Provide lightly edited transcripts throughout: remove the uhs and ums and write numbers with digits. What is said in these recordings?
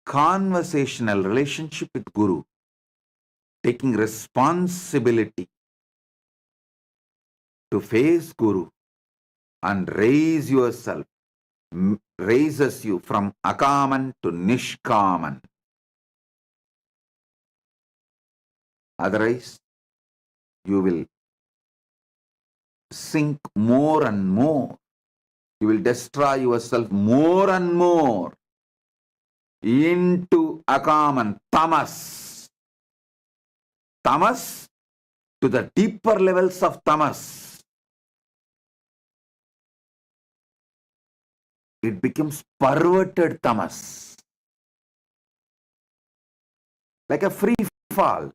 conversational relationship with Guru, taking responsibility to face Guru and raise yourself, raises you from Akaman to Nishkaman. Otherwise, you will sink more and more. You will destroy yourself more and more into Akaman, Tamas. Tamas to the deeper levels of Tamas. It becomes perverted Tamas. Like a free fall.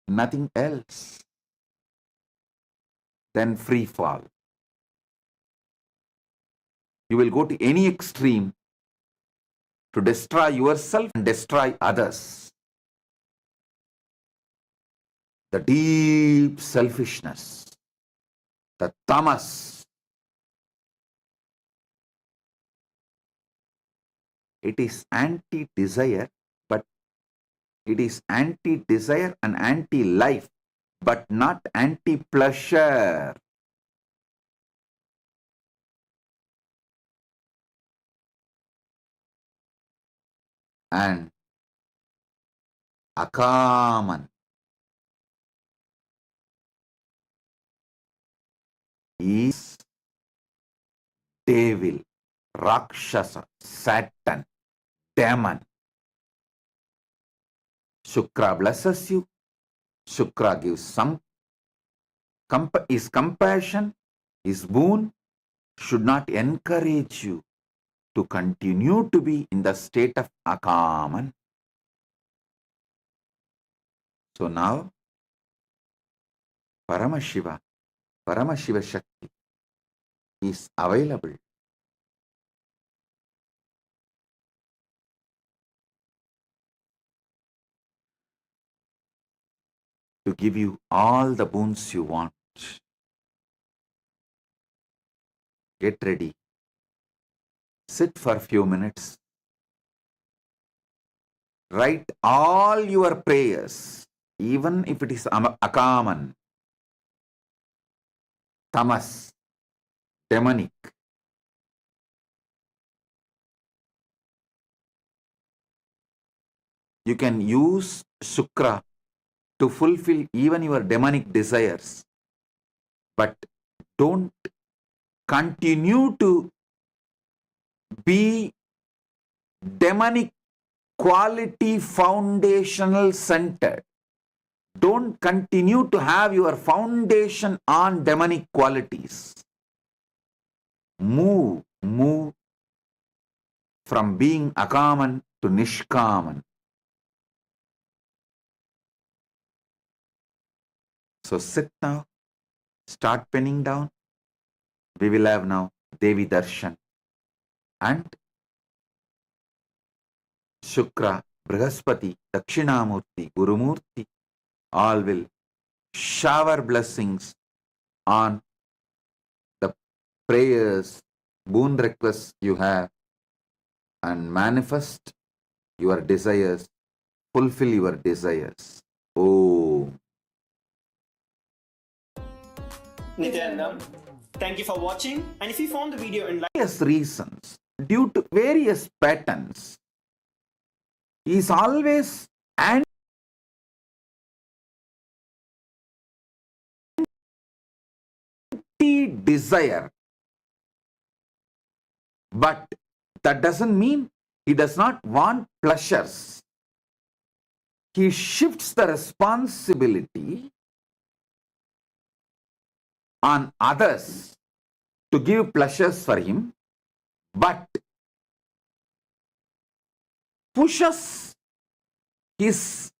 Nothing else than free fall. You will go to any extreme to destroy yourself and destroy others. The deep selfishness, the tamas, it is anti-desire, but it is anti-desire and anti-life, but not anti-pleasure. And Akaman is devil, Rakshasa, Satan, demon. Shukra blesses you. Shukra gives some, his compassion, his boon should not encourage you to continue to be in the state of Akaman. So now, Paramashiva Shakti is available to give you all the boons you want. Get ready. Sit for a few minutes. Write all your prayers, even if it is Akaman, Tamas, demonic. You can use Shukra to fulfill even your demonic desires, but don't continue to be demonic quality foundational centered. Don't continue to have your foundation on demonic qualities. Move from being Akaman to Nishkaman. So sit now, start penning down. We will have now Devi Darshan and Shukra, Brihaspati, Dakshinamurti, Gurumurti, all will shower blessings on the prayers, boon requests you have and manifest your desires, fulfill your desires. Oh. Nityanam, thank you for watching, and if you found the video enlightening, various reasons, due to various patterns, is always anti-desire. But that doesn't mean he does not want pleasures. He shifts the responsibility on others to give pleasures for him, but pushes his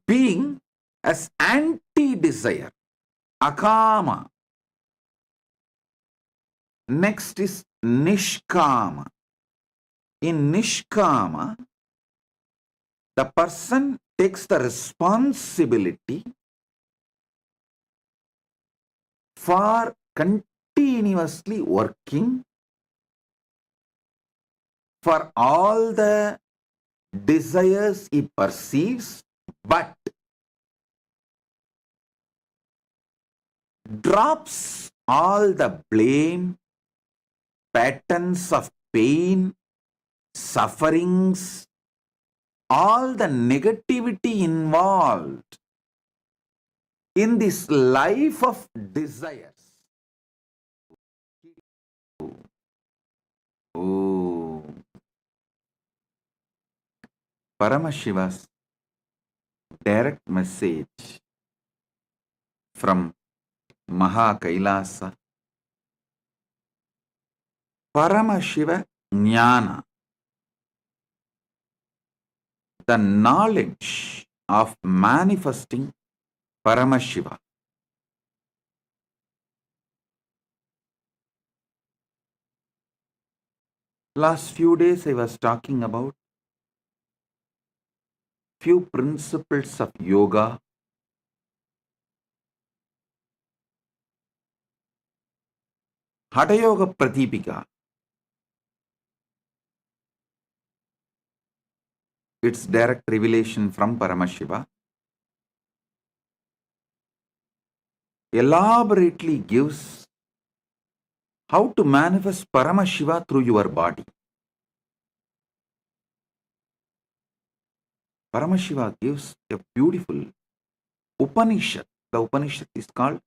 being as anti-desire. Akama. Next is Nishkama. In Nishkama, the person takes the responsibility for continuously working for all the desires he perceives, but drops all the blame, patterns of pain, sufferings, all the negativity involved in this life of desires. Oh, Paramashiva's direct message from Maha Kailasa. Paramashiva Jnana, the knowledge of manifesting Paramashiva. Last few days I was talking about few principles of yoga, Hatha Yoga Pratipika. It's direct revelation from Paramashiva. Elaborately gives how to manifest Paramashiva through your body. Paramashiva gives a beautiful Upanishad. The Upanishad is called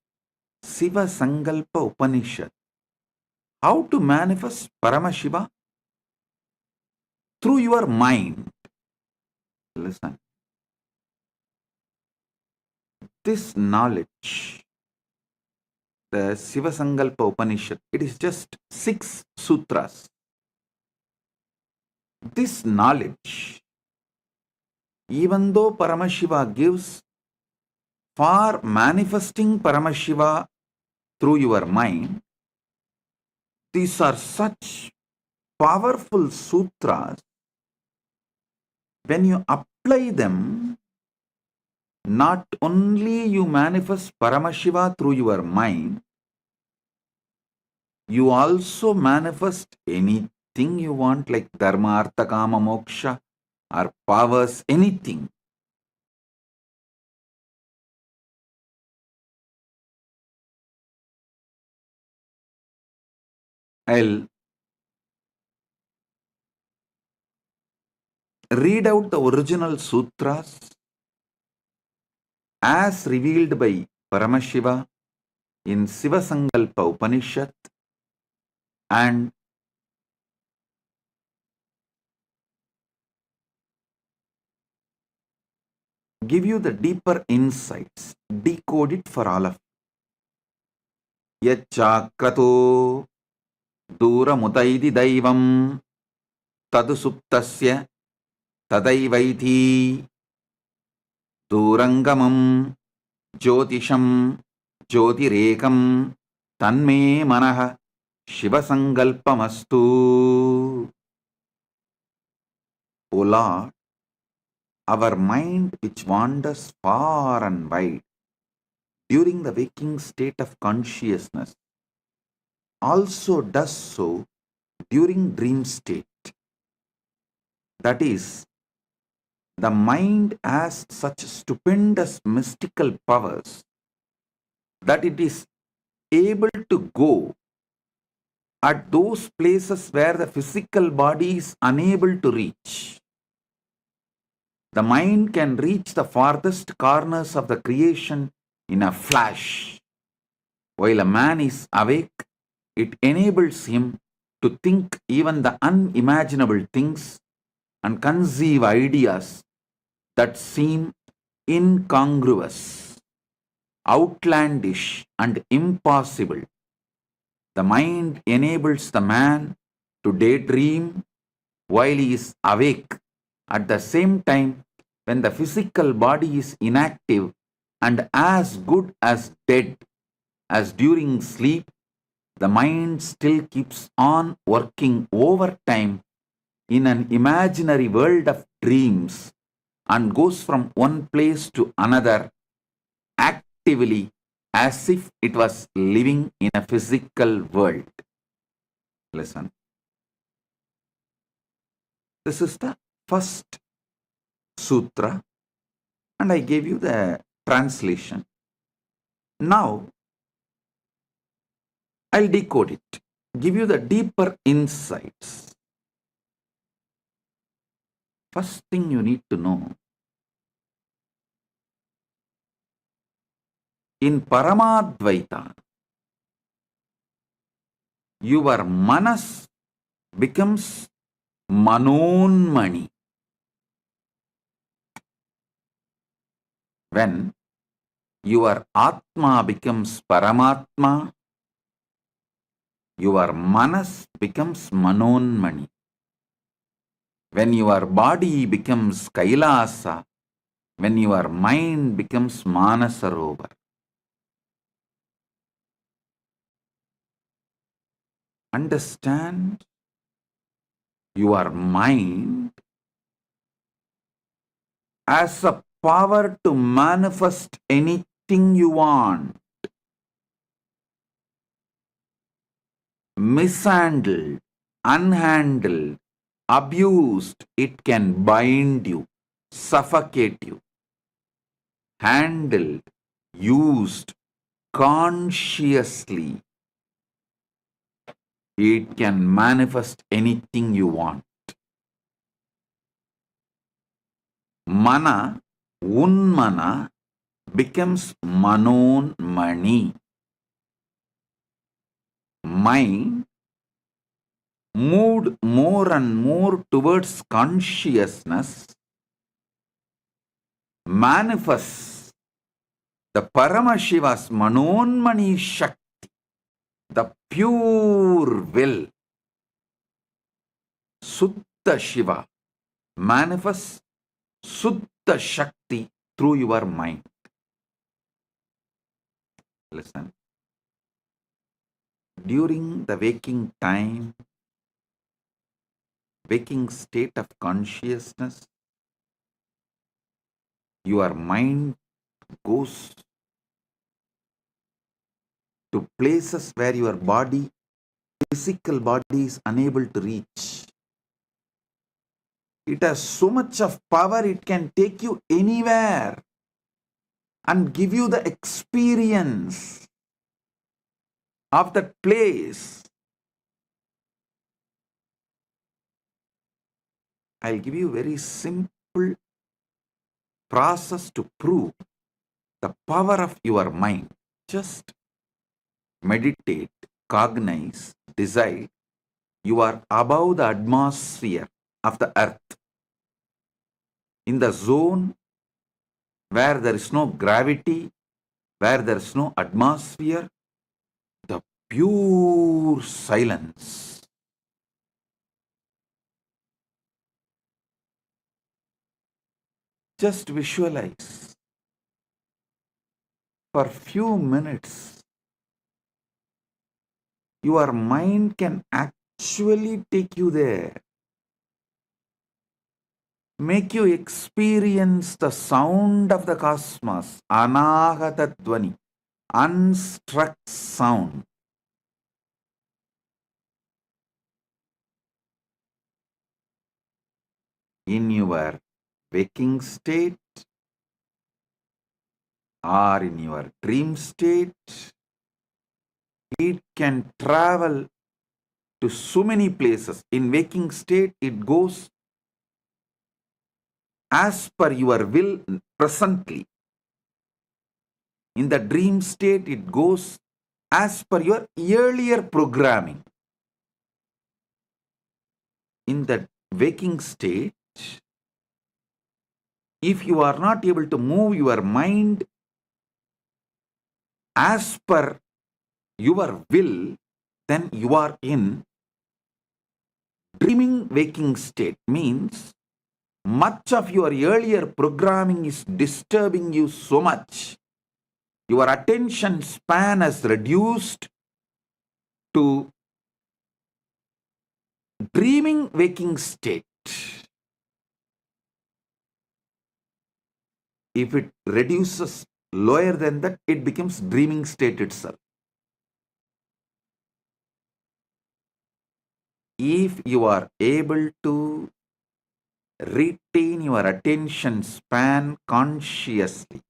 Siva Sankalpa Upanishad. How to manifest Paramashiva through your mind. Listen. This knowledge, the Siva Sankalpa Upanishad, it is just 6 sutras. This knowledge, even though Paramashiva gives for manifesting Paramashiva through your mind, these are such powerful sutras. When you apply them, not only you manifest Paramashiva through your mind, you also manifest anything you want, like Dharma, Artha, Kama, Moksha, or powers, anything. I'll read out the original sutras as revealed by Paramashiva in Siva Sankalpa Upanishad and give you the deeper insights, decode it for all of you. Yachakrato Duramutaidi Daivam Tadu Suptasya Tadaivaiti Durangamam Jyotisham Jyotirekam Tanme Manaha Shiva Sankalpamastu. O Lord, our mind which wanders far and wide during the waking state of consciousness also does so during dream state. That is, the mind has such stupendous mystical powers that it is able to go at those places where the physical body is unable to reach. The mind can reach the farthest corners of the creation in a flash. While a man is awake, it enables him to think even the unimaginable things and conceive ideas that seem incongruous, outlandish, and impossible. The mind enables the man to daydream while he is awake. At the same time, when the physical body is inactive and as good as dead as during sleep, the mind still keeps on working overtime in an imaginary world of dreams and goes from one place to another actively as if it was living in a physical world. Listen. This is the first sutra, and I gave you the translation. Now, I'll decode it, give you the deeper insights. First thing you need to know, in Paramadvaita, your manas becomes manonmani. When your Atma becomes Paramatma, your manas becomes manonmani. When your body becomes Kailasa, when your mind becomes Manasarovar. Understand, your mind has a power to manifest anything you want. Mishandled, unhandled, abused, it can bind you, suffocate you. Handled, used consciously, it can manifest anything you want. Mana, unmana, becomes manonmani. Mind moved more and more towards consciousness, manifests the Paramashiva's manonmani Shakti, the pure will. Sutta Shiva manifests Sutta Shakti through your mind. Listen. During the waking time, waking state of consciousness, your mind goes to places where your body, physical body, is unable to reach. It has so much of power, it can take you anywhere and give you the experience of that place. I'll give you a very simple process to prove the power of your mind. Just meditate, cognize, decide you are above the atmosphere of the earth, in the zone where there is no gravity, where there is no atmosphere, the pure silence. Just visualize for few minutes. Your mind can actually take you there. Make you experience the sound of the cosmos, anahata dvani, unstruck sound. In your waking state or in your dream state, it can travel to so many places. In waking state, it goes as per your will presently. In the dream state, it goes as per your earlier programming. In the waking state, if you are not able to move your mind as per your will, then you are in dreaming waking state. Means much of your earlier programming is disturbing you so much. Your attention span has reduced to dreaming waking state. If it reduces lower than that, it becomes dreaming state itself. If you are able to retain your attention span consciously.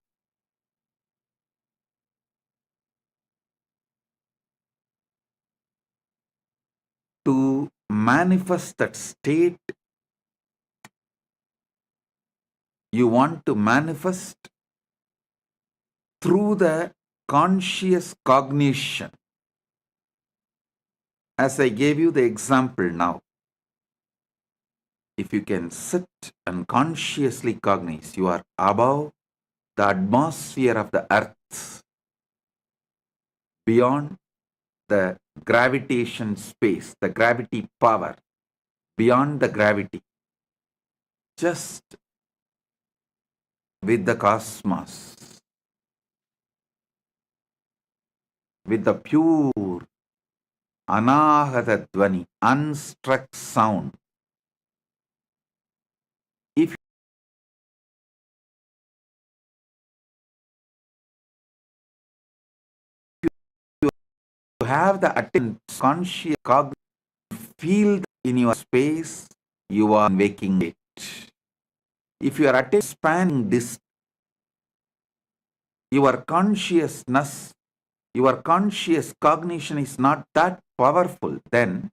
To manifest that state, you want to manifest through the conscious cognition. As I gave you the example now, if you can sit and consciously cognize, you are above the atmosphere of the earth, beyond the gravitation space, the gravity power, beyond the gravity, just with the cosmos, with the pure anahata dvani, unstruck sound. If you have the attention, conscious cognition, feel in your space, you are waking it. If your attention spanning this, your consciousness, your conscious cognition is not that powerful, then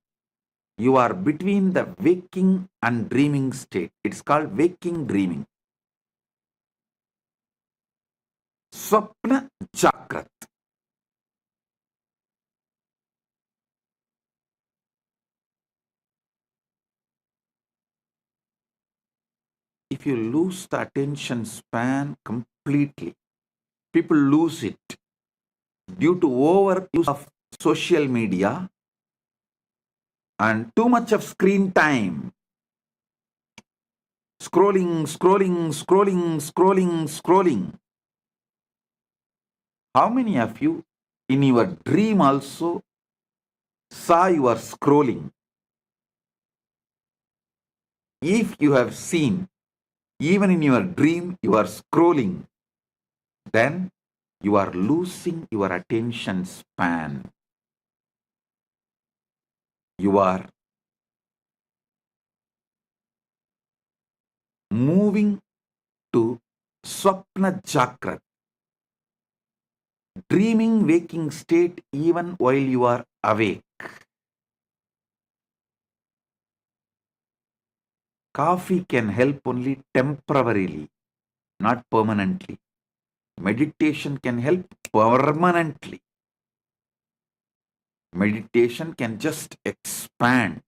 you are between the waking and dreaming state. It's called waking dreaming. Swapna Jakrat. If you lose the attention span completely, people lose it due to overuse of social media and too much of screen time. Scrolling, scrolling, scrolling, scrolling, scrolling. How many of you in your dream also saw you are scrolling? If you have seen, even in your dream, you are scrolling, then you are losing your attention span. You are moving to Swapna Jakrat, dreaming waking state even while you are awake. Coffee can help only temporarily, not permanently. Meditation can help permanently. Meditation can just expand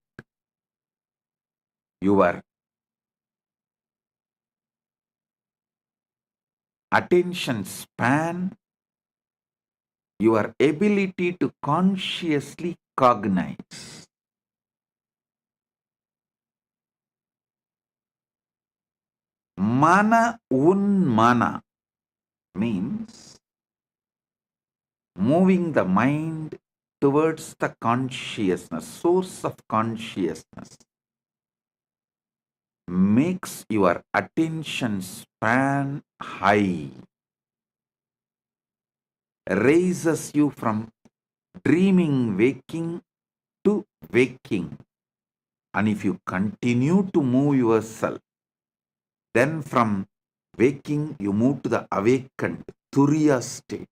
your attention span, your ability to consciously cognize. Mana unmana means moving the mind towards the consciousness, source of consciousness, makes your attention span high, raises you from dreaming waking to waking. And if you continue to move yourself, then from waking you move to the awakened Turiya state.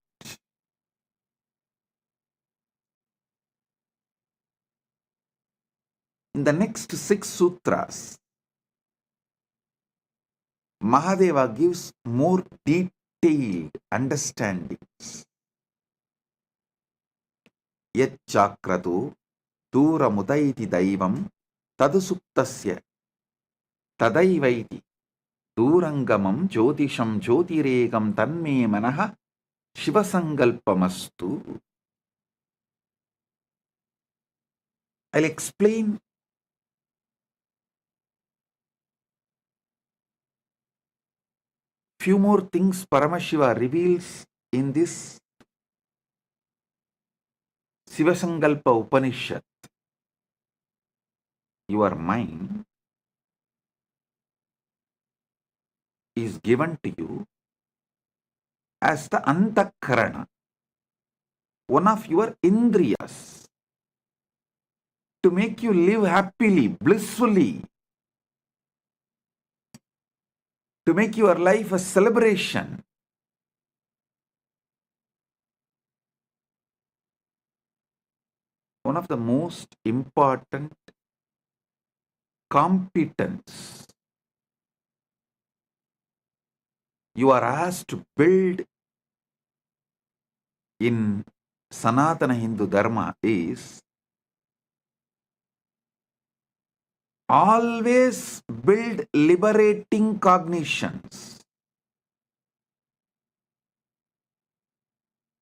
In the next 6 sutras, Mahadeva gives more detailed understandings. Yat chakratu duramutaiti daivam tadusuptasya tadaivaiti durangamam jyotisham jyotiregam tanme manaha shivasangalpamastu. I'll explain few more things Paramashiva reveals in this Sivasangalpa Upanishad. Your mind is given to you as the Antakarana, one of your Indriyas, to make you live happily, blissfully. to make your life a celebration. One of the most important competence you are asked to build in Sanatana Hindu Dharma is always build liberating cognitions.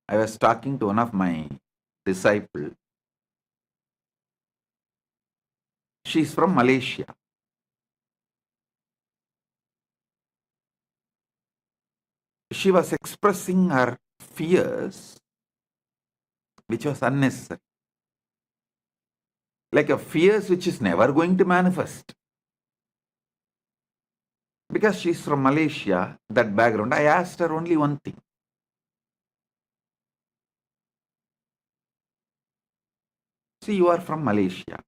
I was talking to one of my disciples. She's from Malaysia. She was expressing her fears, which was unnecessary. Like a fears which is never going to manifest. Because she's from Malaysia, that background, I asked her only one thing. See, you are from Malaysia.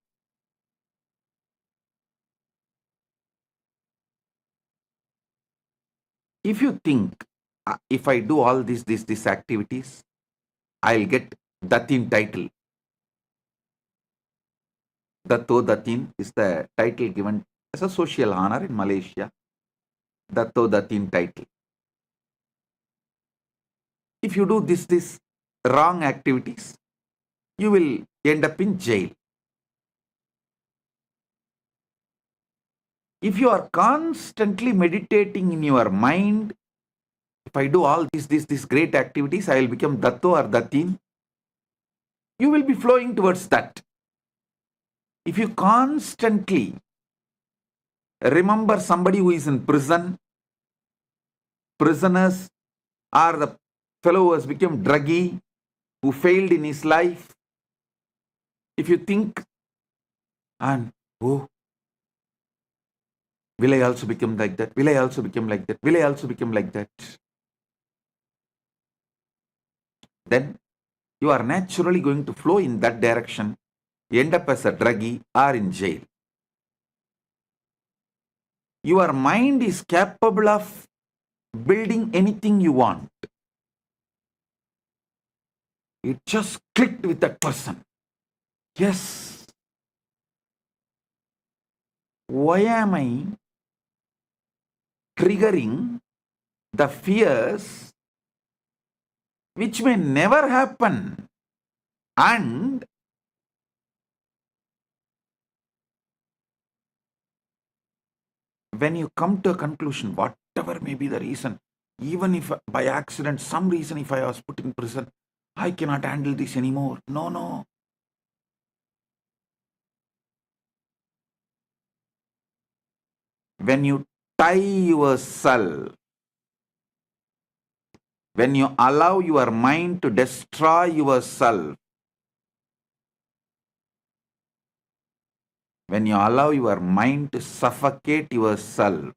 If you think, if I do all these activities, I'll get Datin title. Datto Datin is the title given as a social honor in Malaysia. Datto Datin title. If you do this wrong activities, you will end up in jail. If you are constantly meditating in your mind, if I do all these great activities, I will become Datto or Datin. You will be flowing towards that. If you constantly remember somebody who is in prison, prisoners, or the fellow who has become druggy, who failed in his life, if you think, and oh, will I also become like that? Will I also become like that? Will I also become like that? Then you are naturally going to flow in that direction, end up as a druggie or in jail. Your mind is capable of building anything you want. It just clicked with that person. Yes. Why am I triggering the fears which may never happen? And when you come to a conclusion, whatever may be the reason, even if by accident, some reason, if I was put in prison, I cannot handle this anymore. No. When you tie yourself, when you allow your mind to destroy yourself, when you allow your mind to suffocate yourself,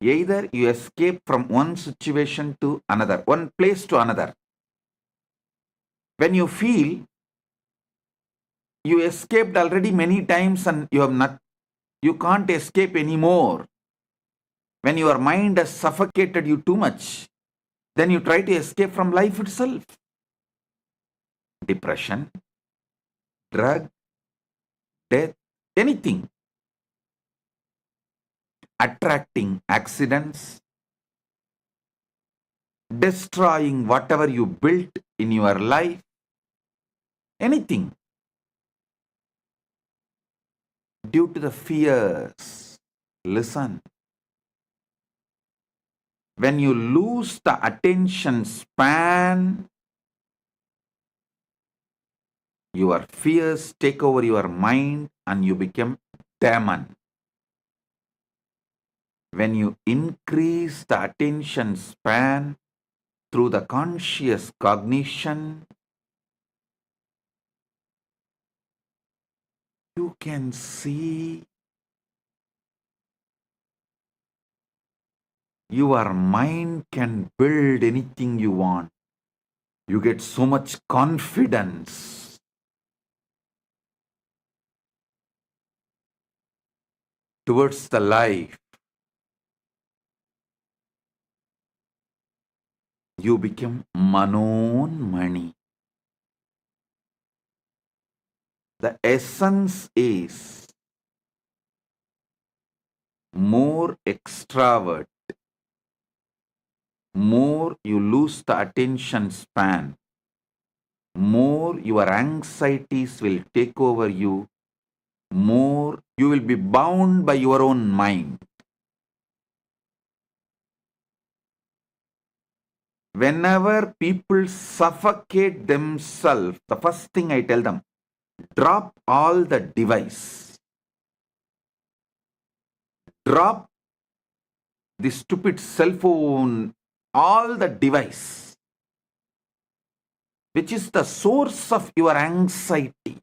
either you escape from one situation to another, one place to another. When you feel you escaped already many times and you can't escape anymore, when your mind has suffocated you too much, then you try to escape from life itself. Depression, drug, death, anything. Attracting accidents, destroying whatever you built in your life, anything. Due to the fears. Listen. When you lose the attention span, your fears take over your mind and you become demon. When you increase the attention span through the conscious cognition, you can see your mind can build anything you want. You get so much confidence. towards the life, you become Manonmani. The essence is more extravert, more you lose the attention span, more your anxieties will take over you, more you will be bound by your own mind. Whenever people suffocate themselves, the first thing I tell them, drop all the device. Drop the stupid cell phone, all the device, which is the source of your anxiety,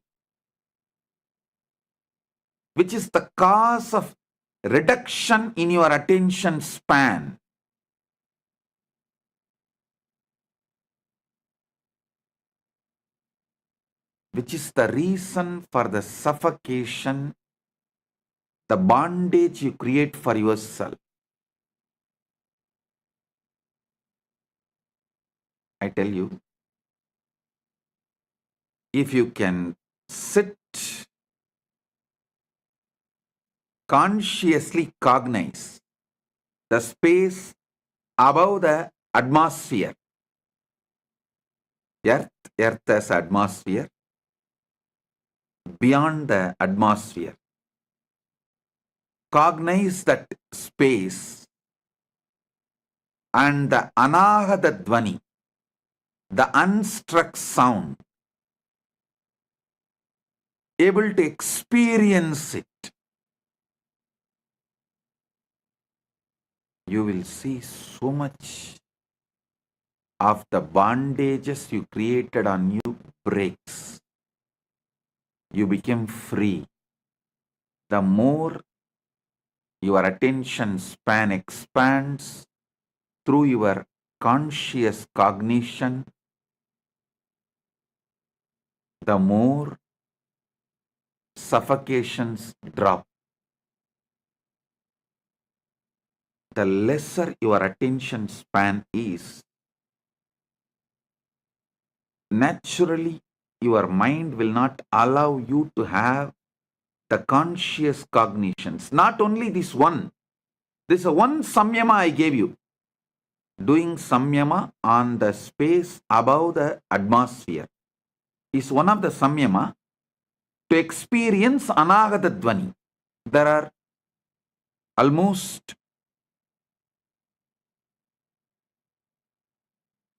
which is the cause of reduction in your attention span. Which is the reason for the suffocation, the bondage you create for yourself. I tell you, if you can sit, consciously cognize the space above the atmosphere, earth as atmosphere, beyond the atmosphere, cognize that space and the anahata dvani, the unstruck sound, able to experience it, you will see so much of the bondages you created on you breaks. You become free. The more your attention span expands through your conscious cognition, the more suffocations drop. The lesser your attention span is, naturally your mind will not allow you to have the conscious cognitions. Not only this one. This is one samyama I gave you. Doing samyama on the space above the atmosphere is one of the samyama to experience anagata dvani. There are almost,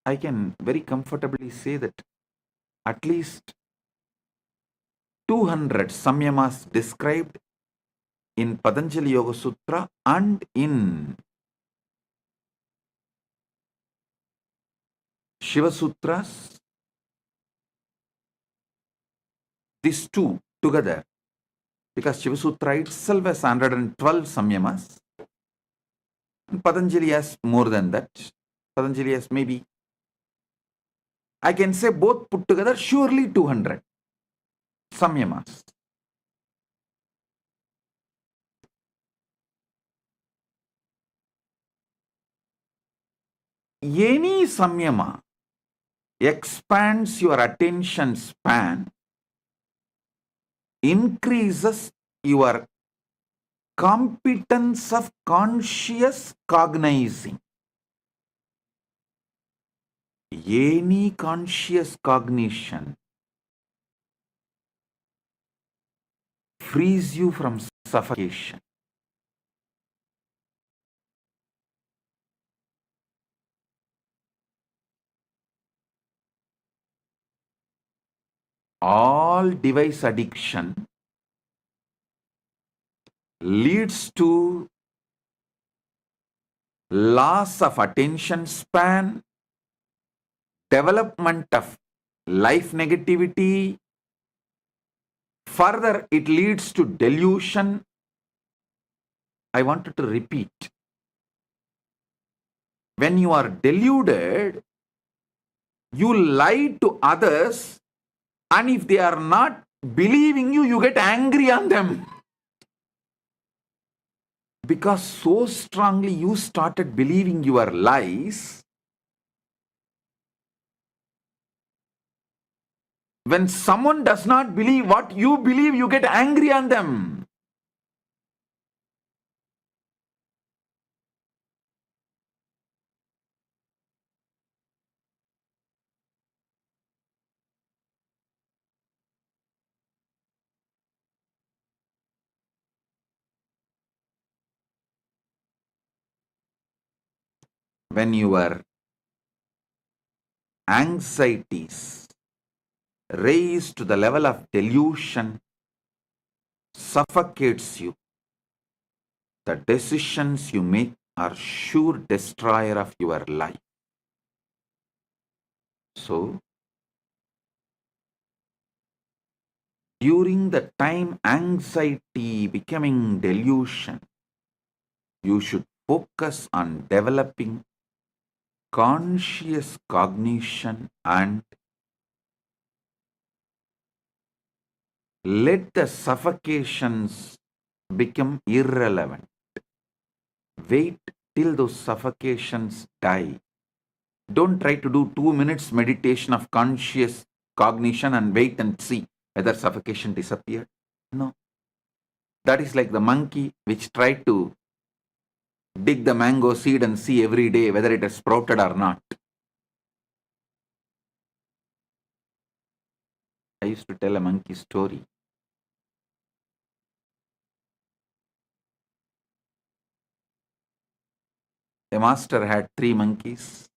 I can very comfortably say that at least 200 samyamas described in Patanjali Yoga Sutra and in Shiva Sutras. These two together, because Shiva Sutra itself has 112 samyamas, and Patanjali has more than that. Patanjali has maybe, I can say both put together, surely 200 samyamas. Any samyama expands your attention span, increases your competence of conscious cognizing. Any conscious cognition frees you from suffocation. All device addiction leads to loss of attention span, development of life negativity. Further, it leads to delusion. I wanted to repeat. When you are deluded, you lie to others, and if they are not believing you, you get angry on them. because so strongly you started believing your lies, when someone does not believe what you believe, you get angry on them. When your anxieties raise to the level of delusion, suffocates you, the decisions you make are sure destroyer of your life. So, during the time anxiety becoming delusion, you should focus on developing conscious cognition and let the suffocations become irrelevant. Wait till those suffocations die. Don't try to do 2 minutes meditation of conscious cognition and wait and see whether suffocation disappeared. No. That is like the monkey which tried to dig the mango seed and see every day whether it has sprouted or not. I used to tell a monkey story. A master had 3 monkeys.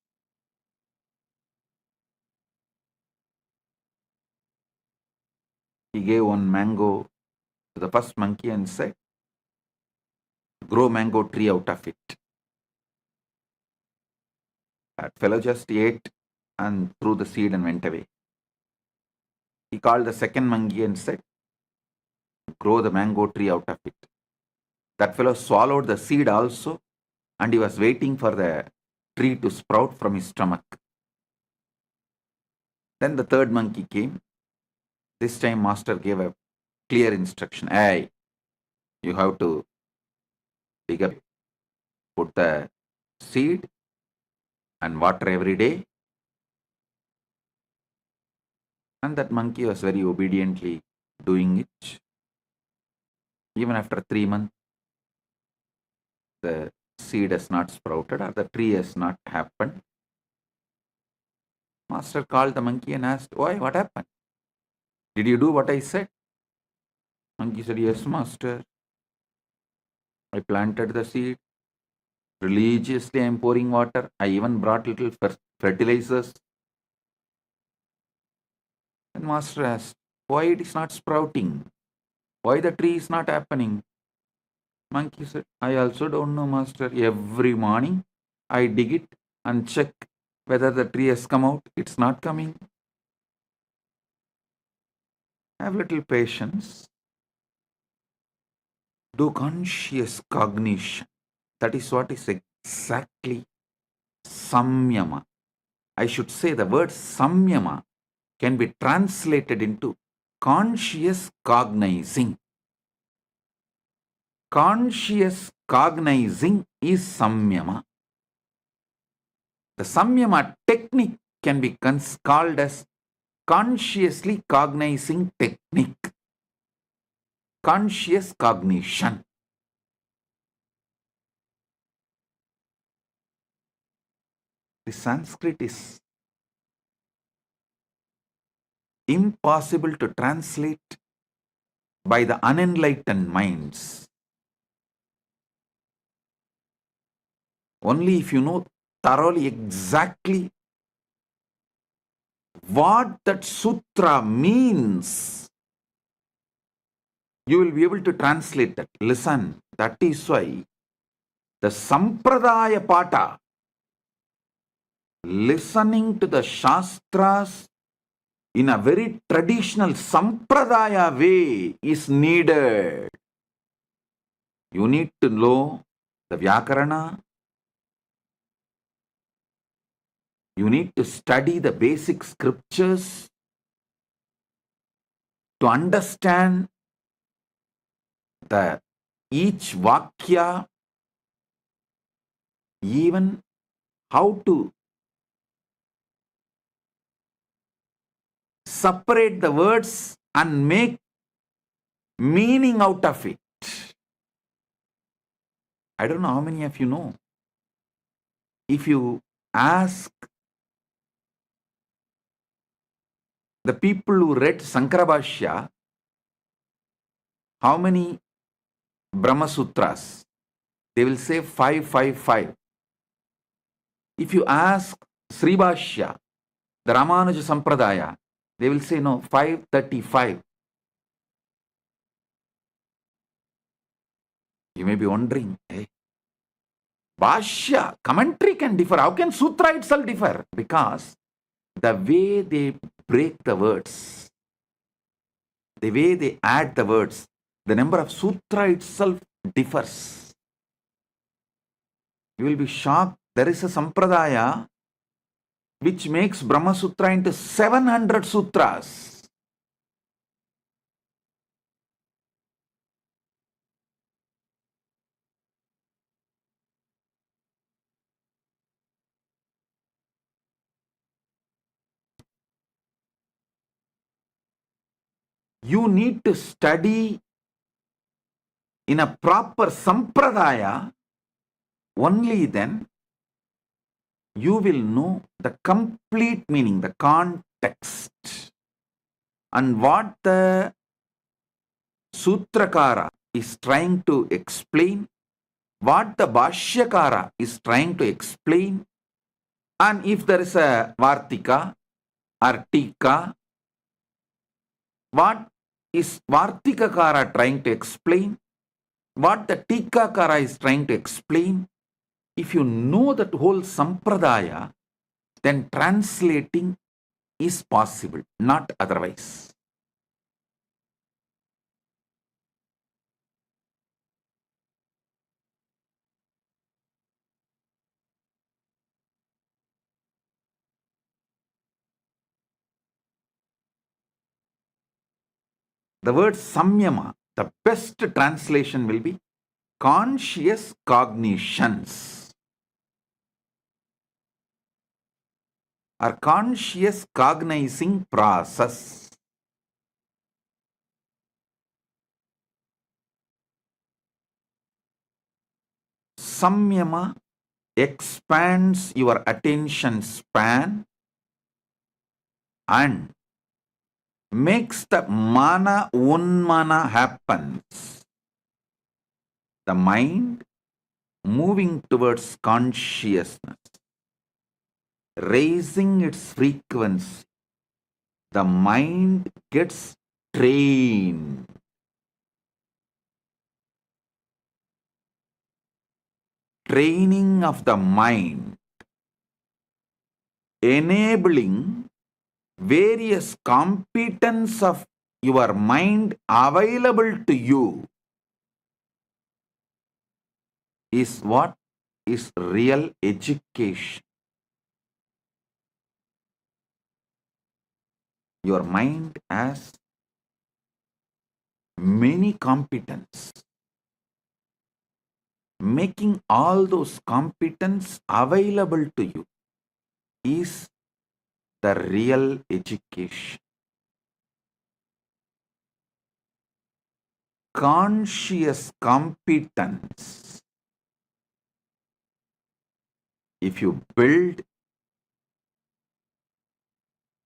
He gave one mango to the first monkey and said, grow mango tree out of it. That fellow just ate and threw the seed and went away. He called the second monkey and said, grow the mango tree out of it. That fellow swallowed the seed also, and he was waiting for the tree to sprout from his stomach. Then the third monkey came. This time master gave a clear instruction. Hey, you have to dig up, put the seed and water every day. And that monkey was very obediently doing it. Even after 3 months, the seed has not sprouted or the tree has not happened. Master called the monkey and asked, why, what happened? Did you do what I said? Monkey said, yes, master. I planted the seed. Religiously, I am pouring water. I even brought little fertilizers. And master asked, why it is not sprouting? Why the tree is not happening? Monkey said, I also don't know, master. Every morning, I dig it and check whether the tree has come out. It's not coming. Have little patience. Do conscious cognition. That is what is exactly samyama. I should say the word samyama can be translated into conscious cognizing. Conscious cognizing is samyama. The samyama technique can be called as consciously cognizing technique. Conscious cognition. The Sanskrit is impossible to translate by the unenlightened minds. Only if you know thoroughly exactly what that sutra means, you will be able to translate that. Listen, that is why the Sampradaya Pata, listening to the Shastras in a very traditional Sampradaya way is needed. You need to know the Vyakarana. You need to study the basic scriptures to understand the each Vakya even how to separate the words and make meaning out of it. I don't know how many of you know. If you ask the people who read Sankarabhashya, how many Brahma Sutras, they will say 555. If you ask Sribhashya, the Ramanuja Sampradaya, they will say no, 535. You may be wondering, hey, Bhashya, commentary can differ. How can Sutra itself differ? Because the way they break the words, the way they add the words, the number of Sutra itself differs. You will be shocked. There is a Sampradaya which makes Brahma Sutra into 700 sutras. You need to study in a proper Sampradaya, only then you will know the complete meaning, the context, and what the Sutrakara is trying to explain, what the Bhashyakara is trying to explain, and if there is a Vartika or Tika, what is Vartikakara trying to explain, what the Tikakara is trying to explain. If you know that whole Sampradaya, then translating is possible, not otherwise. The word samyama, the best translation will be conscious cognitions or conscious cognizing process. Samyama expands your attention span and makes the mana unmana happens. The mind moving towards consciousness, raising its frequency. The mind gets trained. Training of the mind, enabling various competence of your mind available to you is what is real education. Your mind has many competence. Making all those competence available to you is the real education. Conscious competence. If you build,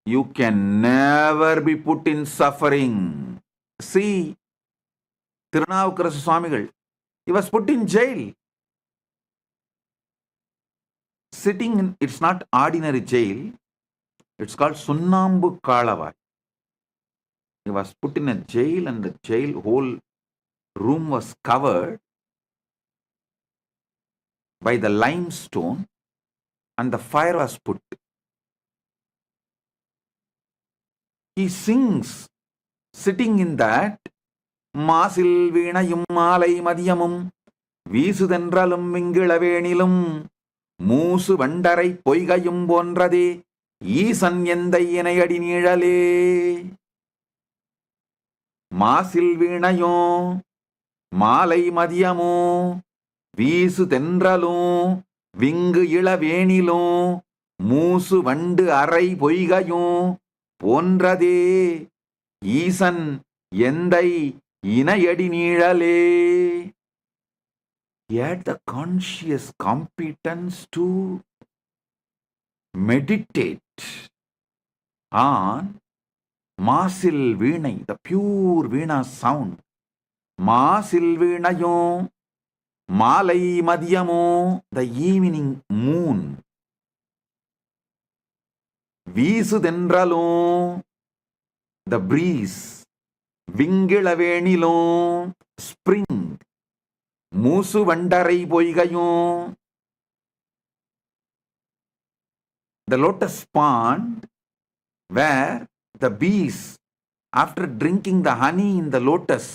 you can never be put in suffering. See, Tirunavukarasa Swamigal, he was put in jail. Sitting in, it's not ordinary jail, it's called Sunnambu Kalavai. He was put in a jail and the jail whole room was covered by the limestone and the fire was put. He sings, sitting in that, Masil Veenayum Malai Madhyamum Veesudhendralum Vingilavenilum Moosu Vandarai Poigayum Bonrade Eesan Endai Enayadi Nizhale Masil Veenayum Malai Madhyamum Veesudhendralum விங்கு இளவேணிலும் மூசு வண்டு அறை பொய்கையும் போன்றதே ஈசன் எந்தை இணையடி நீழலே. He had the conscious competence to meditate on மாசில் வீணை, the pure Veena sound. மாசில் வீணையும் மாலை மதியமும், the evening moon. வீசுதென்றலும், the breeze. விங்கிளவேணிலும், spring. மூசு வண்டரை பொய்கையும், the lotus pond where the bees, after drinking the honey in the lotus,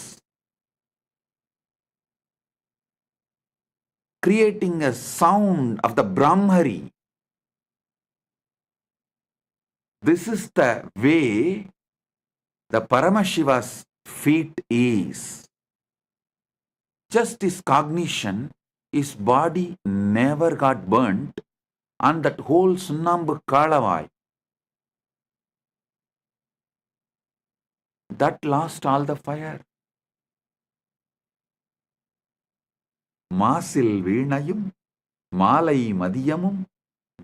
creating a sound of the Brahmari. This is the way the Paramashiva's feet is. Just his cognition, his body never got burnt on that whole Sunnambu Kalavai. That lost all the fire. மாசில் வீணையும் மாலை மதியமும்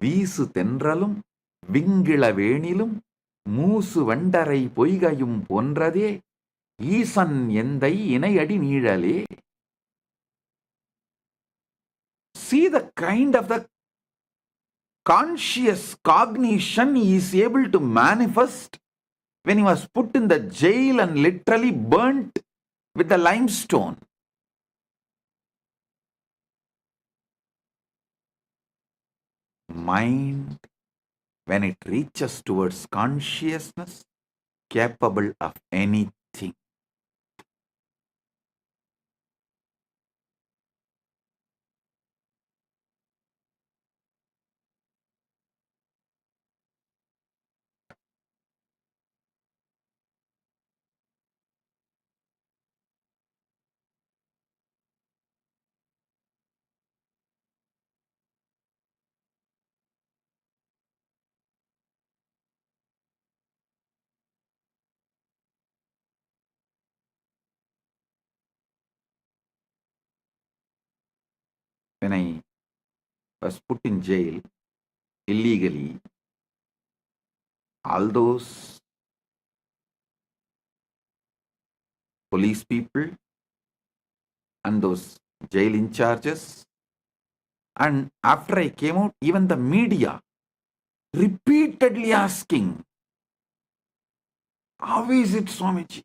வீசு தென்றலும் விங்கிளவேணிலும் மூசு வண்டரை பொய்கையும் போன்றதே ஈசன் எந்தை இணையடி நீழலே. See the kind of the conscious cognition he is able to manifest when he was put in the jail and literally burnt with the limestone. Mind, when it reaches towards consciousness, capable of anything. When I was put in jail illegally, all those police people and those jail in charges, and after I came out, even the media repeatedly asking, how is it, Swamiji?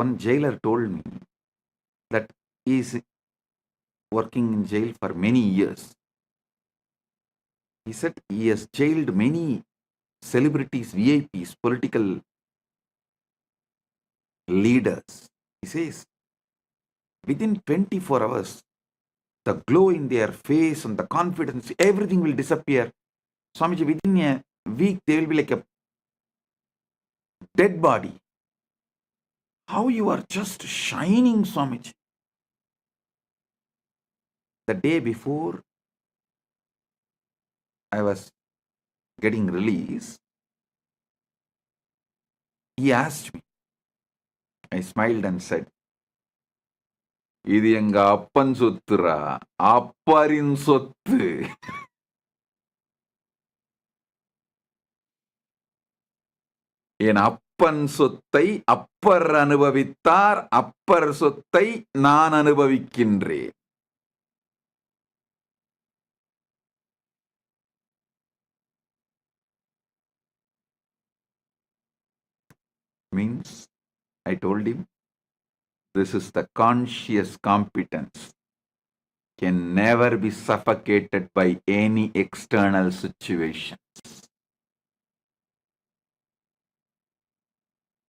One jailer told me that he is working in jail for many years. He said he has jailed many celebrities, VIPs, political leaders. He says, within 24 hours, the glow in their face and the confidence, everything will disappear. Swamiji, within a week, they will be like a dead body. How you are just shining, Swamiji. The day before I was getting released, he asked me. I smiled and said, இது எங்க அப்பன் சொத்துரா, அப்பரின் சொத்து. என் அப்பன் சொத்தை அப்பர் அனுபவித்தார், அப்பர் சொத்தை நான் அனுபவிக்கின்றேன். Means, I told him, this is the conscious competence. Can never be suffocated by any external situations.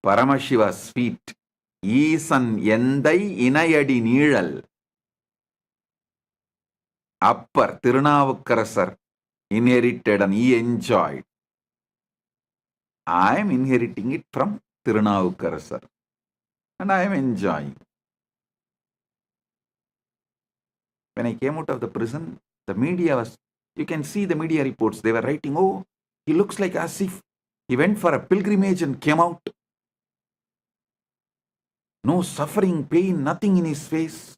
Paramashiva's feet, ஈசன் எந்தை இணையடி நீழல். Appar Thirunavukkarasar inherited and he enjoyed. I am inheriting it from Tirunavukkarasar. And I am enjoying. When I came out of the prison, the media was, you can see the media reports, they were writing, oh, he looks like as if he went for a pilgrimage and came out. No suffering, pain, nothing in his face.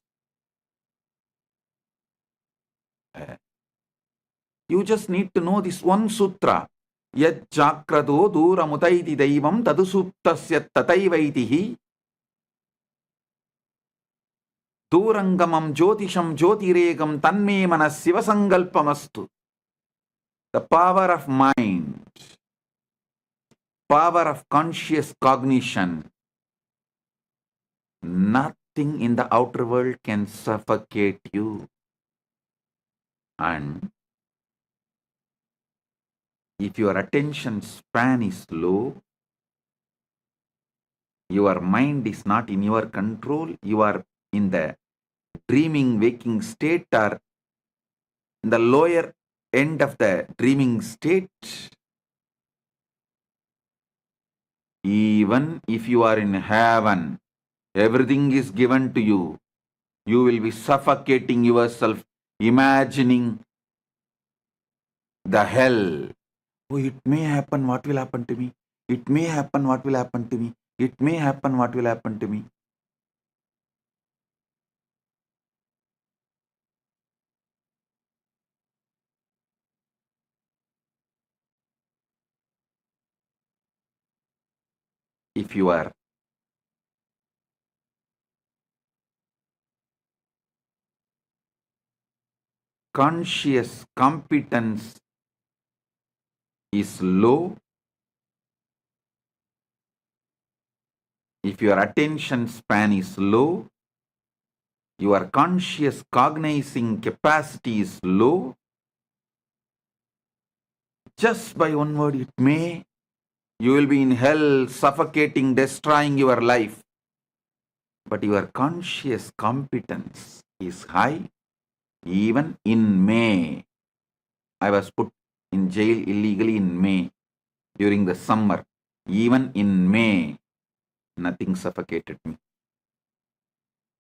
You just need to know this one sutra. Yad chakrado duramutaiti daivam tadusuptasya tataivaitihi durangamam jyotisham jyotiregam tanme manas sivasangalpamastu. The power of mind, power of conscious cognition, nothing in the outer world can suffocate you. And if your attention span is low, your mind is not in your control, you are in the dreaming waking state or in the lower end of the dreaming state, even if you are in heaven, everything is given to you, you will be suffocating yourself, imagining the hell. Oh, it may happen, what will happen to me? It may happen, what will happen to me? It may happen, what will happen to me? If you are conscious competence is low, if your attention span is low, your conscious cognizing capacity is low, just by one word, it may, you will be in hell, suffocating, destroying your life. But your conscious competence is high, even in May. I was put in jail illegally in May during the summer. Even in May, nothing suffocated me.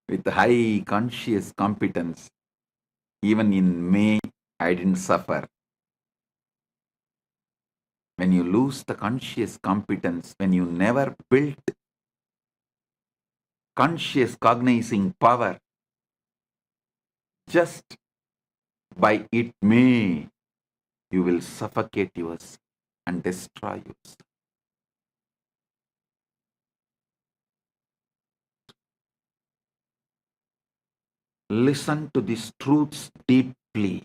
With high conscious competence, even in May, I didn't suffer. When you lose the conscious competence, when you never built conscious cognizing power, just by it may, you will suffocate yourself and destroy yourself. Listen to these truths deeply.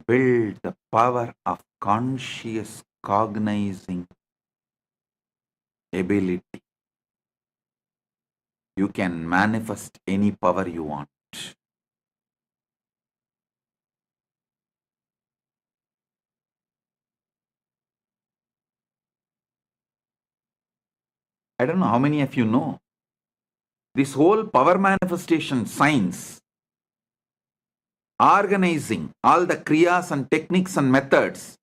Build the power of conscious cognizing ability. You can manifest any power you want. I don't know how many of you know. This whole power manifestation science, organizing all the kriyas and techniques and methods,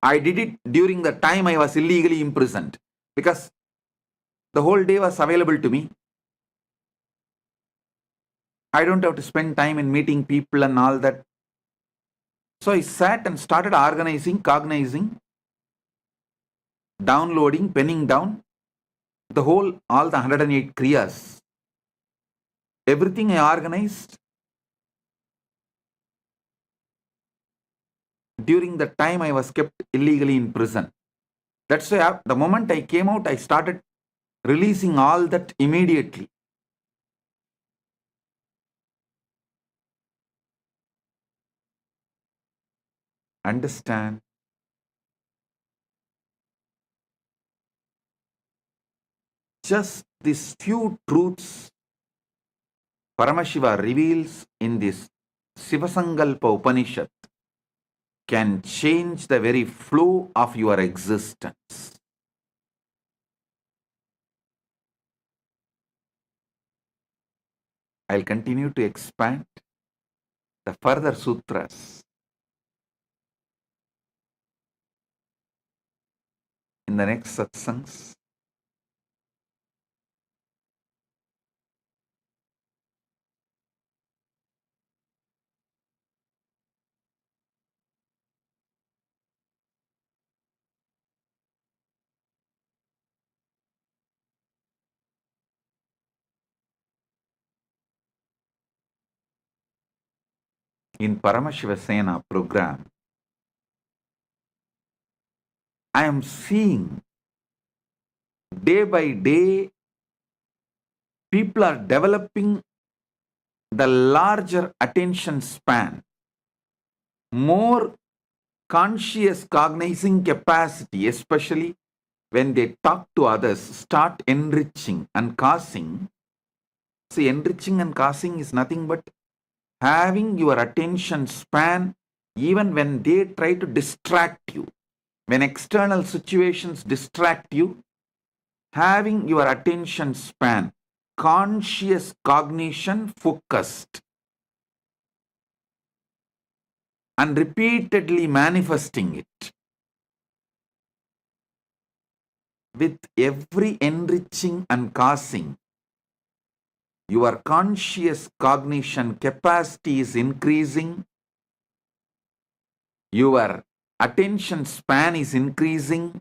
I did it during the time I was illegally imprisoned because the whole day was available to me. I don't have to spend time in meeting people and all that. So I sat and started organizing, cognizing, downloading, penning down all the 108 kriyas. Everything I organized during the time I was kept illegally in prison. That's why the moment I came out, I started releasing all that immediately. Understand? Just these few truths Paramashiva reveals in this Sivasangalpa Upanishad can change the very flow of your existence. I'll continue to expand the further sutras. in the next satsangs. In Paramashivasena program, I am seeing day by day people are developing the larger attention span, more conscious cognizing capacity, especially when they talk to others, start enriching and causing. See, enriching and causing is nothing but having your attention span even when they try to distract you. When external situations distract you, having your attention span, conscious cognition focused, and repeatedly manifesting it. With every enriching and causing, your conscious cognition capacity is increasing, your attention span is increasing,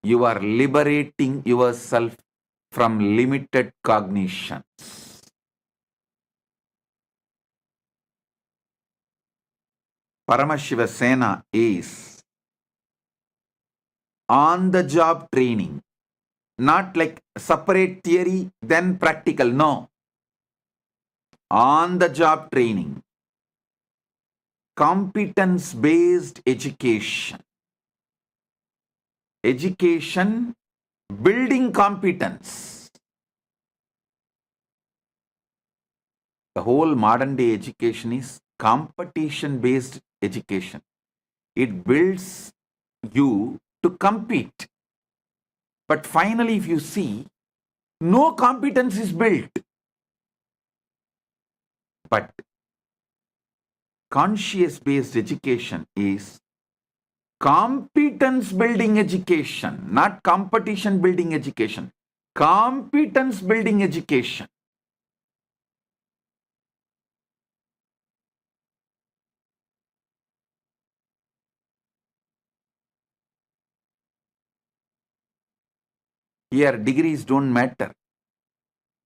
you are liberating yourself from limited cognitions. Paramashivasena is on-the-job training, not like separate theory, then practical. No. On-the-job training. Competence-based education. Education building competence. The whole modern day education is competition-based education. It builds you to compete. But finally, if you see, no competence is built. But conscious-based education is competence building education, not competition building education. Competence building education. Here, degrees don't matter.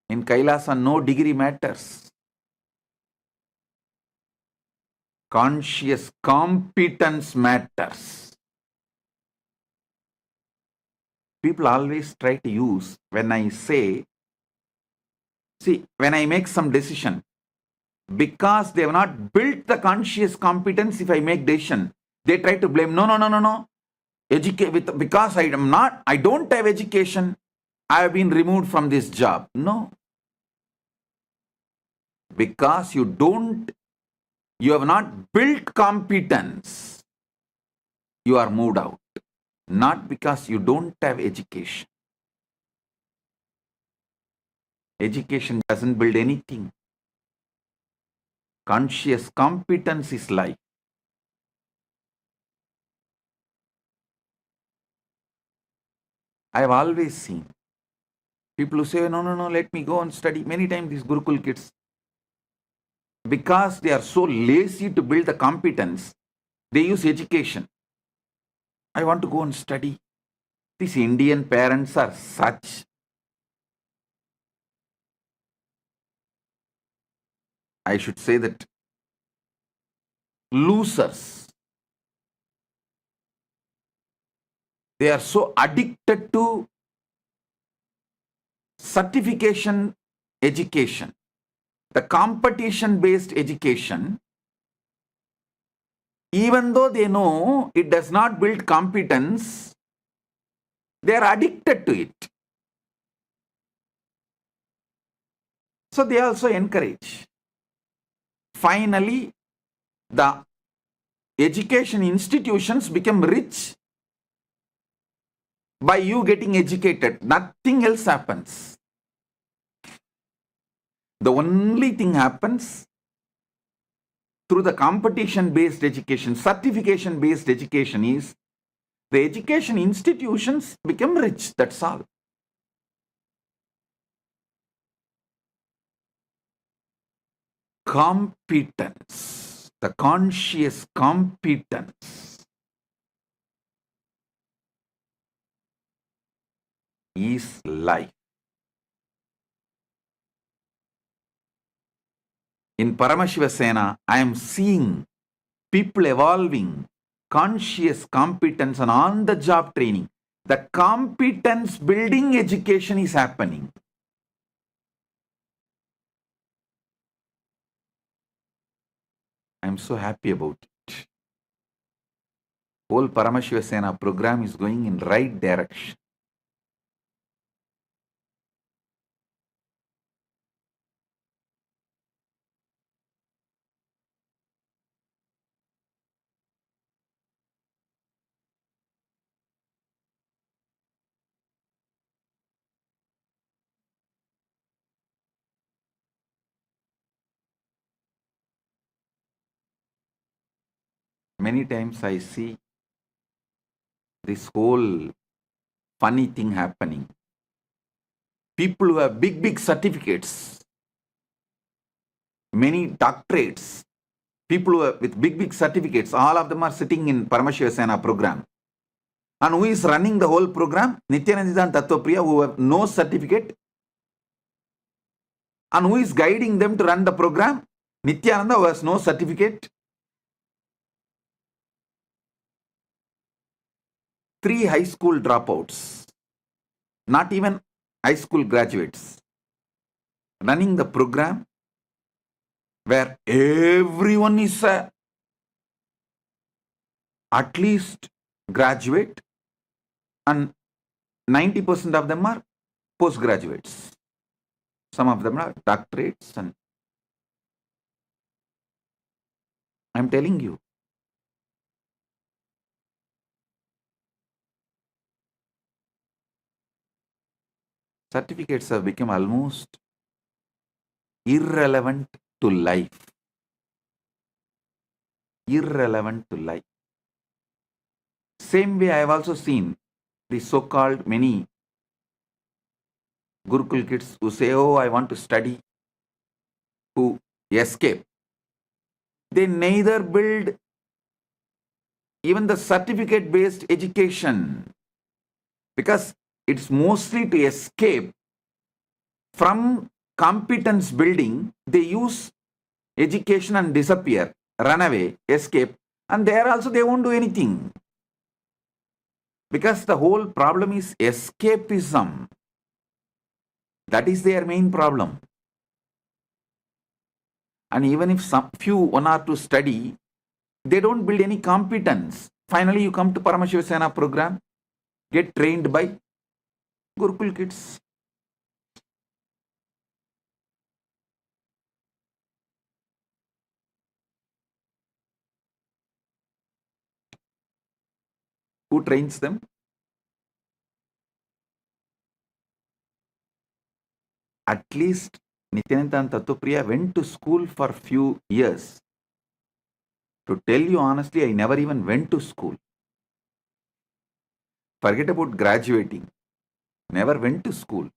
In Kailasa, no degree matters. Conscious competence matters. People always try to use, when I say, see, when I make some decision, because they have not built the conscious competence, if I make decision, they try to blame, no. Because I don't have education, I have been removed from this job. No. Because you have not built competence, you are moved out. Not because you don't have education. Education doesn't build anything. Conscious competence is life. I have always seen people who say, no, let me go and study. Many times these Gurukul kids, because they are so lazy to build the competence, they use education. I want to go and study. These Indian parents are such. I should say that losers. They are so addicted to certification education, the competition-based education, even though they know it does not build competence, they are addicted to it. So they also encourage. Finally, the education institutions become rich by you getting educated. Nothing else happens. The only thing happens through the competition-based education, certification-based education is The education institutions become rich, that's all. Competence, the conscious competence is life. In Paramashiva Sena, I am seeing people evolving conscious competence and on-the-job training. The competence building education is happening. I am so happy about it. Whole Paramashiva Sena program is going in right direction. Many times I see this whole funny thing happening. People who have big certificates, many doctorates, people who have with big certificates, all of them are sitting in Paramashiva Sena program. And who is running the whole program? Nityananda and Tattvapriya, who have no certificate. And who is guiding them to run the program? Nityananda, who has no certificate. 3 high school dropouts, not even high school graduates, running the program where everyone is at least graduate and 90% of them are postgraduates. Some of them are doctorates, and I'm telling you, certificates have become almost irrelevant to life. Irrelevant to life. Same way I have also seen the so-called many Gurukul kids who say, oh, I want to study, who escape. They neither build even the certificate-based education, because it's mostly to escape from competence building. They use education and disappear, run away, escape, and there also they won't do anything. Because the whole problem is escapism. That is their main problem. And even if some few, 1 or 2 study, they don't build any competence. Finally, you come to Paramashiva Sena program, get trained by Gurukul kids. Who trains them? At least Nityananda and Tattvapriya went to school for few years. To tell you honestly, I never even went to school. Forget about graduating. Never went to school.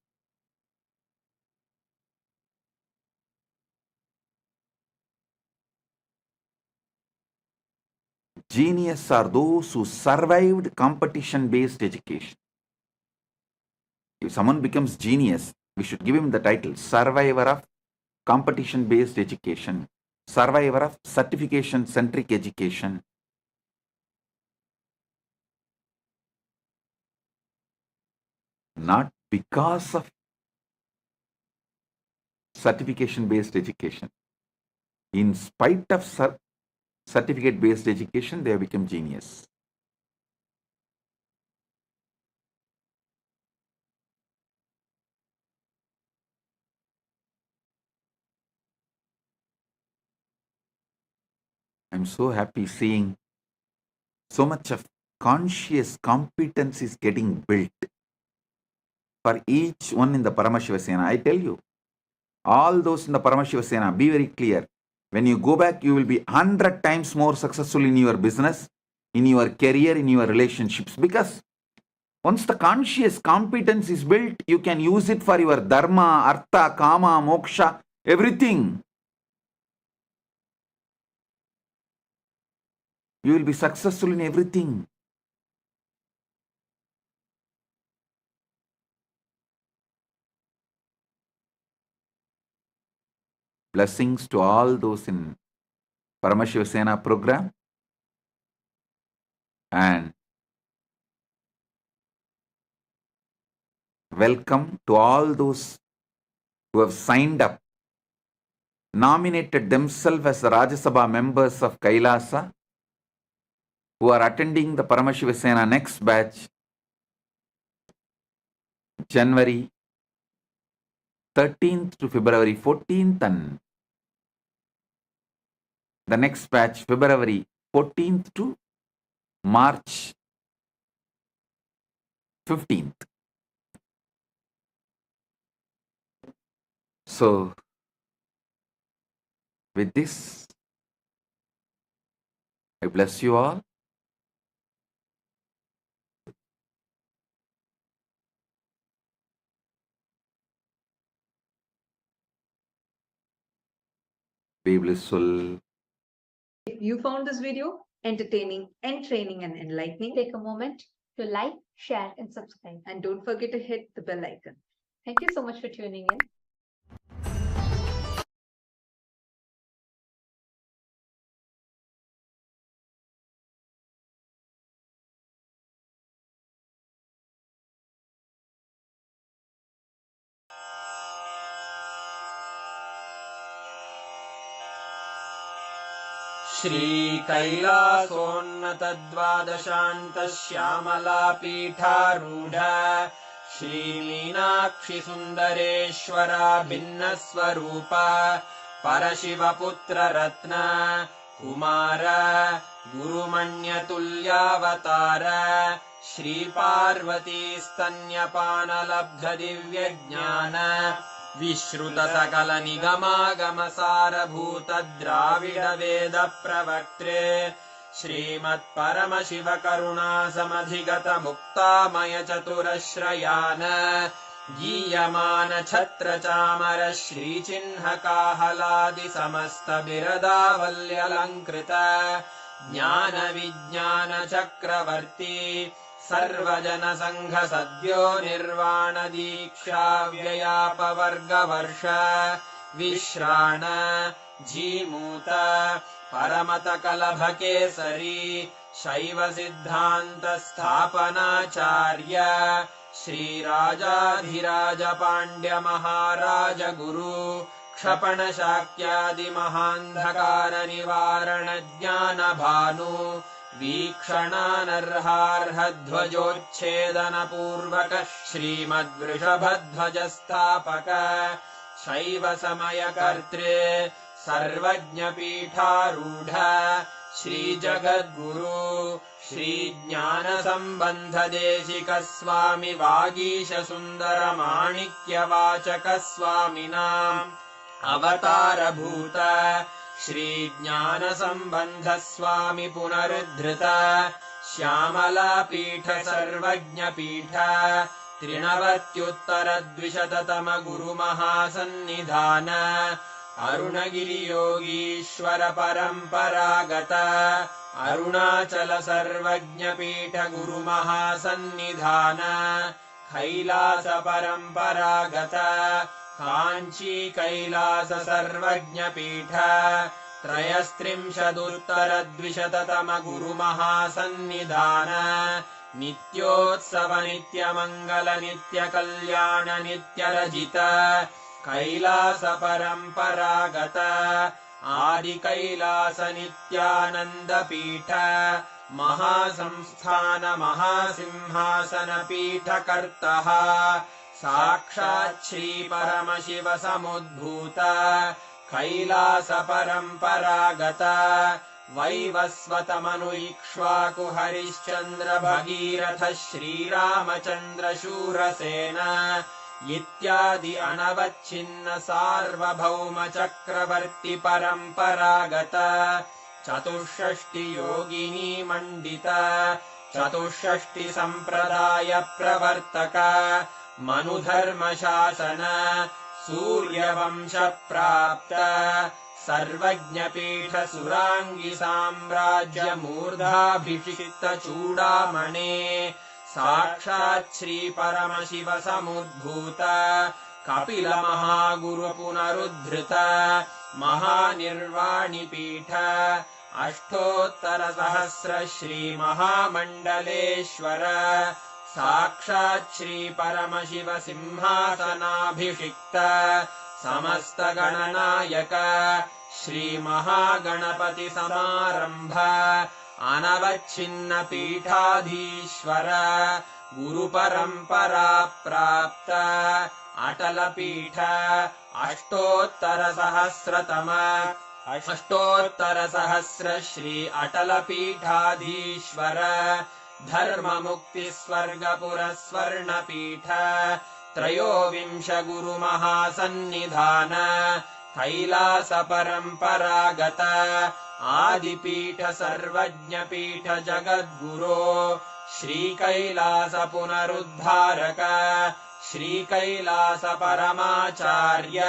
Genius are those who survived competition-based education. If someone becomes genius, we should give him the title survivor of competition-based education, survivor of certification-centric education. Not because of certification-based education. In spite of certificate-based education, they have become genius. I'm so happy seeing so much of conscious competence is getting built for each one in the Paramashiva Sena. I tell you, all those in the Paramashiva Sena, be very clear. When you go back, you will be 100 times more successful in your business. in your career, in your relationships. Because once the conscious competence is built, you can use it for your dharma, artha, kama, moksha, everything. You will be successful in everything. Blessings to all those in Paramashiva Sena program, and welcome to all those who have signed up, nominated themselves as the Rajya Sabha members of Kailasa, who are attending the Paramashiva Sena next batch, January 13th to February 14th, and the next batch, February 14th to March 15th. So, with this, I bless you all. Be blissful. If you found this video entertaining, entraining, and enlightening, take a moment to like, share, and subscribe. And don't forget to hit the bell icon. Thank you so much for tuning in. श्रीकैलासोन्नतद्वादशान्तश्यामलापीठारूढ श्रीमीनाक्षिसुन्दरेश्वरा भिन्नस्वरूप परशिवपुत्ररत्न Kumar गुरुमण्यतुल्यावतार श्रीपार्वतीस्तन्यपानलब्धदिव्यज्ञान विश्रुतसकलनिगमागमसारभूतद्राविडवेदप्रवक्त्रे श्रीमत्परमशिवकरुणासमधिगतमुक्तामयचतुरश्रयान् गीयमानछत्रचामर श्रीचिह्नकाहलादिसमस्तबिरदावल्यलङ्कृत ज्ञानविज्ञानचक्रवर्ती सर्वजनसङ्घसद्यो निर्वाणदीक्षाव्ययापवर्गवर्ष विश्राण Jimuta परमतकलभकेसरी शैवसिद्धान्तस्थापनाचार्य श्रीराजाधिराजपाण्ड्यमहाराजगुरु क्षपणशाक्यादिमहान्धकारनिवारणज्ञानभानु वीक्षणानर्हार्हध्वजोच्छेदनपूर्वक श्रीमद्वृषभध्वजस्थापक शैवसमयकर्त्रे सर्वज्ञपीठारूढ श्रीजगद्गुरु श्रीज्ञानसम्बन्धदेशिकस्वामि वागीशसुन्दरमाणिक्यवाचकस्वामिनाम् अवतारभूत श्रीज्ञानसम्बन्धस्वामि पुनरुद्धृत श्यामलापीठ सर्वज्ञपीठ त्रिनवत्युत्तरद्विशततम गुरुमहासन्निधान अरुणगिरियोगीश्वर परम्परागत अरुणाचल सर्वज्ञपीठ गुरुमहासन्निधान कैलास परम्परागत काञ्ची कैलास सर्वज्ञपीठ त्रयस्त्रिंशदुत्तरद्विशततम गुरुमहासन्निधान नित्योत्सव नित्यमङ्गल नित्यकल्याण नित्यरजित कैलास परम्परागत आदिकैलास नित्यानन्दपीठ महासंस्थान महासिंहासनपीठकर्तः साक्षात् श्रीपरमशिव समुद्भूत कैलास परम्परागत वैवस्वतमनु इक्ष्वाकु हरिश्चन्द्र भगीरथ श्रीरामचन्द्र शूरसेन इत्यादि अनवच्छिन्न सार्वभौम चक्रवर्ति परम्परागत चतुष्षष्टि योगिनी मण्डित चतुष्षष्टि सम्प्रदाय प्रवर्तक मनुधर्मशासन सूर्यवंश प्राप्त सर्वज्ञपीठ सुराङ्गी साम्राज्य मूर्धाभिषिक्त चूडामणे साक्षात् श्री परमशिव समुद्भूत कपिल महागुरु पुनरुद्धृत महानिर्वाणिपीठ अष्टोत्तरसहस्र श्री महामण्डलेश्वर साक्षात् श्री परमशिव सिंहासनाभिषिक्त समस्त गणनायक श्री महागणपति समारंभ अनवच्छिन्न पीठाधीश्वर गुरुपरंपरा प्राप्त अटल पीठ अष्टोत्तरसहस्र श्री अटल पीठाधीश्वर धर्म मुक्ति स्वर्गपुर स्वर्ण पीठ त्रयोविंश गुरु महासन्निधान कैलास परंपरागत आदिपीठ सर्वज्ञ पीठ जगद्गुरो श्री कैलास पुनरुद्धारक श्री कैलास परमाचार्य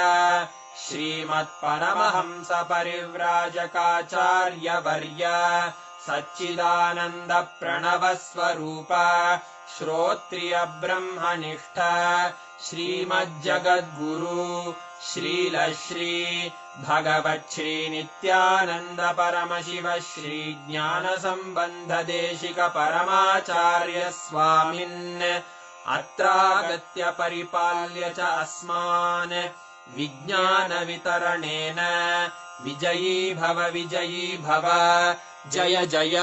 श्रीमत्परमहंस परिव्राजकाचार्य वर्य सच्चिदानंद प्रणव स्वरूप श्रोत्रिय ब्रह्मनिष्ठ श्रीमज्जगद्गुरु श्रील श्री भगवच्छ्री नित्यानंद परमशिव श्री ज्ञान संबंध देशिक परमाचार्य स्वामिन् अत्रागत्य परिपाल्य च अस्मान् विज्ञान वितरणेन विजयी भव जय जय।